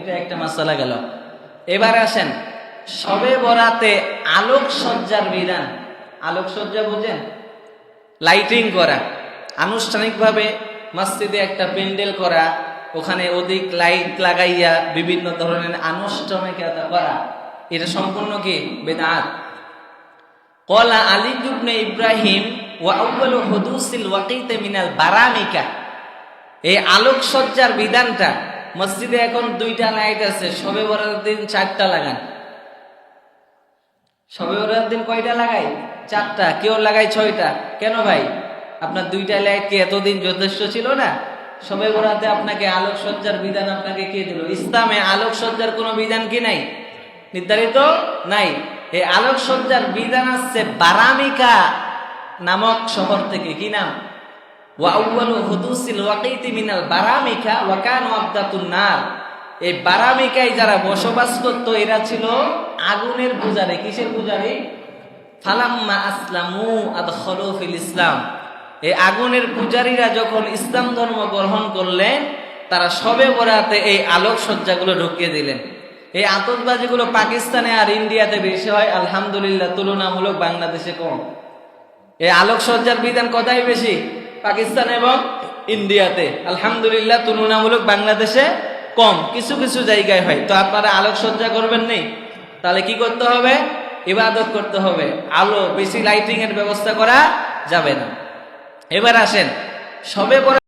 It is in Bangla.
এটা একটা মাসালা গেল। এবার আসেন শবে বরাতে আলোকসজ্জার বিধান। আলোকসজ্জা বুঝেন? লাইটিং করা, আনুষ্ঠানিকভাবে মসজিদে একটা প্যান্ডেল করা, ওখানে অধিক লাইট লাগাইয়া বিভিন্ন ধরনের আনুষ্ঠানিকতা করা, এটা সম্পূর্ণ কি বেদাত। ক্বালা আলী ইবনে ইব্রাহিম ওয়া আউয়ালু হুদুসিল ওয়াকিতে মিনাল বারামিকা। এই আলোকসজ্জার বিধানটা মসজিদে এখন 2টা লাইট আছে, শবে বরাতের দিন 4টা লাগান। শবে বরাতের দিন কয়টা লাগাই? 4টা, কেউ লাগাই 6টা। কেন ভাই? আপনার 2টা লাইট কি এতদিন যথেষ্ট ছিল না? শবে বরাতে আপনাকে আলোকসজ্জার বিধান আপনাকে কে দিল? ইসলামে আলোকসজ্জার কোনো বিধান কি নাই? নির্ধারিত নাই। এই আলোকসজ্জার বিধান আসছে বারামিকা নামক শহর থেকে। কি নাম? ওয়া আউয়ালু হুদুসিল ওয়াকিতি মিনাল বারামিকা ওয়া কানু আবদাতুন নার। এই বারামিকায় যারা বসবাস করত এরা ছিল আগুনের পূজারী। কিসের পূজারী? ফালাম্মা আসলামু আদখালু ফিল ইসলাম। এই আগুনের পূজারীরা যখন ইসলাম ধর্ম গ্রহণ করলেন, তারা শবে বরাতে এই আলোকসজ্জাগুলো ঢুকিয়ে দিলেন। এই আতশবাজিগুলো পাকিস্তানে আর ইন্ডিয়াতে বেশি হয়, আলহামদুলিল্লাহ তুলনামূলক বাংলাদেশে কম। এই আলোকসজ্জার বিধান কোথায় বেশি? পাকিস্তান এবং ইন্ডিয়াতে। আলহামদুলিল্লাহ তুলনামূলক বাংলাদেশে কম, কিছু কিছু জায়গায় হয়। তো আপনারা আলোকসজ্জা করবেন নেই, তাহলে কি করতে হবে? ইবাদত করতে হবে। আলো বেশি লাইটিং এর ব্যবস্থা করা যাবে না। এবার আসেন শবে বরাত